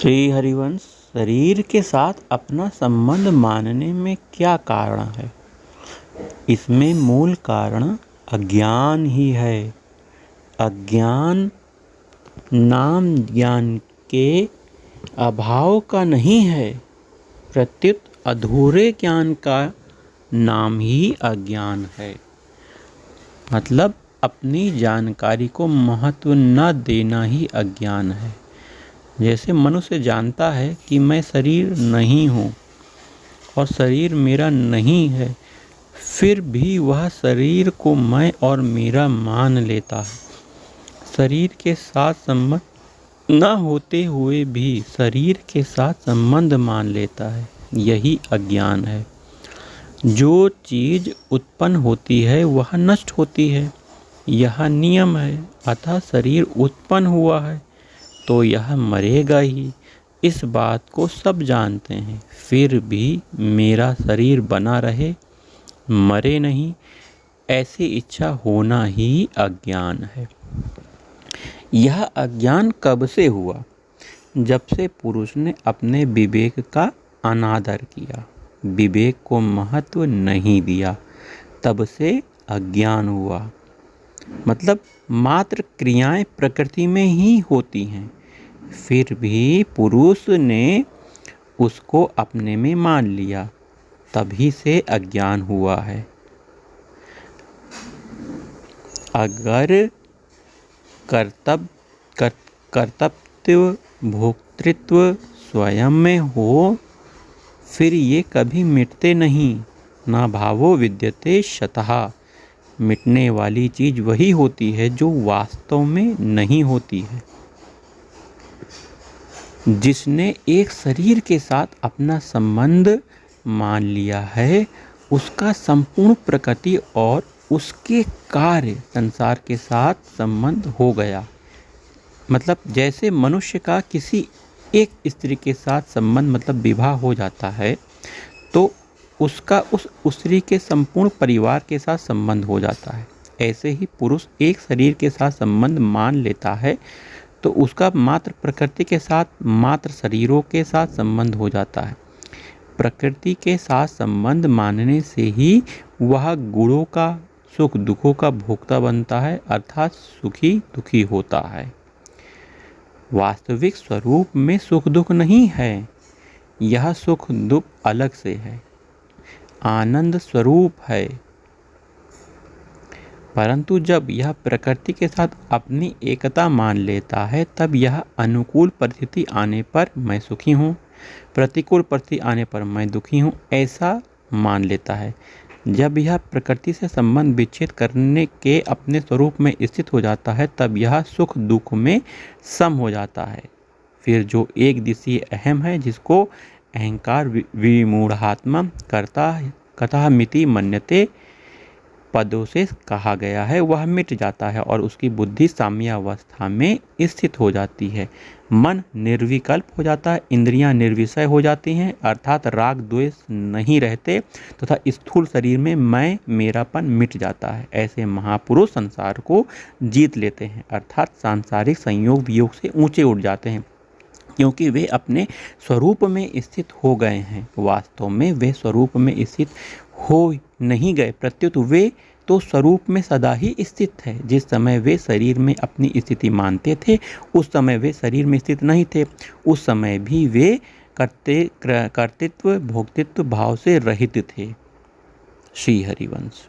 श्री हरिवंश, शरीर के साथ अपना संबंध मानने में क्या कारण है? इसमें मूल कारण अज्ञान ही है। अज्ञान नाम ज्ञान के अभाव का नहीं है, प्रत्युत अधूरे ज्ञान का नाम ही अज्ञान है। मतलब अपनी जानकारी को महत्व न देना ही अज्ञान है। जैसे मनुष्य जानता है कि मैं शरीर नहीं हूँ और शरीर मेरा नहीं है, फिर भी वह शरीर को मैं और मेरा मान लेता है। शरीर के साथ संबंध न होते हुए भी शरीर के साथ संबंध मान लेता है, यही अज्ञान है। जो चीज़ उत्पन्न होती है वह नष्ट होती है, यह नियम है। अतः शरीर उत्पन्न हुआ है तो यह मरेगा ही। इस बात को सब जानते हैं, फिर भी मेरा शरीर बना रहे, मरे नहीं, ऐसी इच्छा होना ही अज्ञान है। यह अज्ञान कब से हुआ? जब से पुरुष ने अपने विवेक का अनादर किया, विवेक को महत्व नहीं दिया, तब से अज्ञान हुआ। मतलब मात्र क्रियाएं प्रकृति में ही होती हैं, फिर भी पुरुष ने उसको अपने में मान लिया, तभी से अज्ञान हुआ है। अगर कर्तव्य भोक्तृत्व स्वयं में हो, फिर ये कभी मिटते नहीं। ना भावो विद्यते शतः। मिटने वाली चीज़ वही होती है जो वास्तव में नहीं होती है। जिसने एक शरीर के साथ अपना संबंध मान लिया है, उसका संपूर्ण प्रकृति और उसके कार्य संसार के साथ संबंध हो गया। मतलब जैसे मनुष्य का किसी एक स्त्री के साथ संबंध मतलब विवाह हो जाता है, तो उसका उस स्त्री के संपूर्ण परिवार के साथ संबंध हो जाता है। ऐसे ही पुरुष एक शरीर के साथ संबंध मान लेता है तो उसका मात्र प्रकृति के साथ, मात्र शरीरों के साथ संबंध हो जाता है। प्रकृति के साथ संबंध मानने से ही वह गुणों का, सुख दुखों का भोक्ता बनता है, अर्थात सुखी दुखी होता है। वास्तविक स्वरूप में सुख दुख नहीं है, यह सुख दुख अलग से है, आनंद स्वरूप है। परंतु जब यह प्रकृति के साथ अपनी एकता मान लेता है, तब यह अनुकूल परिस्थिति आने पर मैं सुखी हूँ, प्रतिकूल परिस्थिति आने पर मैं दुखी हूँ, ऐसा मान लेता है। जब यह प्रकृति से संबंध विच्छेद करने के अपने स्वरूप में स्थित हो जाता है, तब यह सुख दुख में सम हो जाता है। फिर जो एक दिशीय अहम है, जिसको अहंकार विमूढ़ात्मा कथा मिति मन्यते पदों से कहा गया है, वह मिट जाता है और उसकी बुद्धि साम्यावस्था में स्थित हो जाती है। मन निर्विकल्प हो जाता है, इंद्रियां निर्विषय हो जाती हैं, अर्थात राग द्वेष नहीं रहते तथा स्थूल शरीर में मैं मेरापन मिट जाता है। ऐसे महापुरुष संसार को जीत लेते हैं, अर्थात सांसारिक संयोग वियोग से ऊंचे उठ जाते हैं, क्योंकि वे अपने स्वरूप में स्थित हो गए हैं। वास्तव में वे स्वरूप में स्थित हो नहीं गए, प्रत्युत वे तो स्वरूप में सदा ही स्थित है। जिस समय वे शरीर में अपनी स्थिति मानते थे, उस समय वे शरीर में स्थित नहीं थे। उस समय भी वे कर्तृत्व भोक्तृत्व भाव से रहित थे। श्री हरिवंश।